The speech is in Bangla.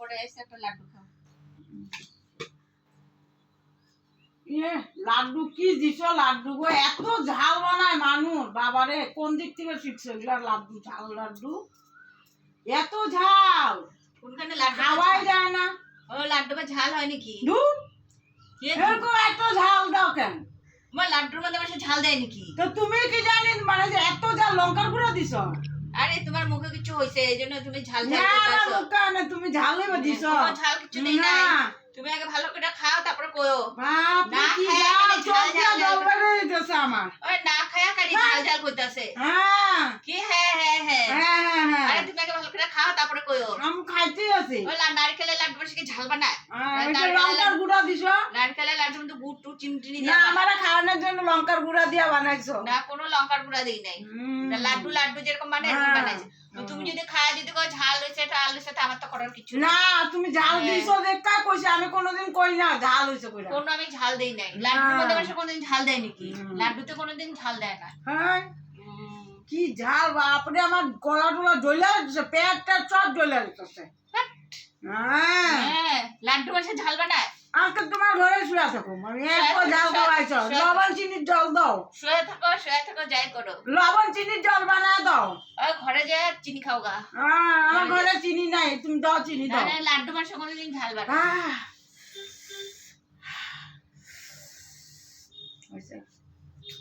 করে এসে একটা লাড্ডু খাও। লাড্ডু কি দিছ? লাড্ডু গো এত ঝাল বানায় মানুষ, বাবারে কোন দিক থেকে শিখছে এগুলা? লাড্ডু ঝাল, লাড্ডু এত ঝাল, কোনখানে লাড্ডু খাওয়াই যায় না। ও লাড্ডু বা ঝাল হয় নাকি? ধুর, এরকম এত ঝাল দাও কেন? আমার লাড্ডুর মধ্যে আমার ঝাল দেয় নাকি? তো তুমি কি জানি মানে যে এত ঝাল লঙ্কার গুঁড়ো দিছ? আরে তোমার মুখে কিছু হইছে এইজন্য তুমি ঝাল না ঝাল আমার করতেছো। মুখে না, তুমি ঝালই বা দিছ। কোনো ঝাল কিছু নেই না। তুমি আগে ভালো করে খাও তারপরে কইও। বাপ রে, না কি খায়া ঝাল, খালি ঝাল চোখ দিয়ে ঝাল জল ঝাল। বেরিয়ে যাচ্ছে আমার। ওই না খায়া খালি ঝাল ঝাল করতেছে। হ্যাঁ কি হ্যাঁ হ্যাঁ হ্যাঁ। হ্যাঁ হ্যাঁ, আরে তুমি আগে ভালো করে খাও তারপরে কইও। আমি খাইতেই আছি। ওই নারকেলের লাড্ডু বেশি কি ঝাল বানায়? এটা লঙ্কার গুঁড়া দিছ? নারকেলের লাড্ডুর মধ্যে গুড় টুড় চিনি টিনি না, দেওয়া। আমারে খাওয়ানোর জন্য লঙ্কার গুঁড়া দিয়া বানাইছো। না কোনো লঙ্কার গুঁড়া দেই নাই। এটা লাড্ডু লাড্ডু যেরকম বানায় এরকম বানাইছে। তো তুমি যদি খায় যদি কও ঝাল হইছে টাল হইছে তা আমার তো করার কিছু না। না, তুমি ঝাল দিছো দেখা কইছি, আমি কোনোদিন কই না ঝাল হইছে কইরা। কোনো আমি ঝাল দেই নাই। লাড্ডুর মধ্যে মানুষ কোনোদিন ঝাল দেয় নাকি? লাড্ডুতে কোনোদিন ঝাল দেয় না। হ্যাঁ, কি ঝাল বাপরে, আমার গলা টলা জ্বলে যাচ্ছে, পেটটা সব জ্বলে যাচ্ছে। হ্যাঁ, হ্যাঁ লাড্ডু মানুষ ঝাল বানায়। আজকে তোমার ঘরে শুয়ে থাকো, আমি এত ঝাল খাওয়াইছো। লবণ চিনির জল দাও, শুয়ে থাকো যাই করো। লবণ চিনির জল বানায় দাও। ওই ঘরে যায় চিনি খাও গা। আমার ঘরে চিনি নাই, তুমি দাও চিনি দাও। না লাড্ডু মানুষ কোনোদিন ঝাল বানায়। হয়েছে।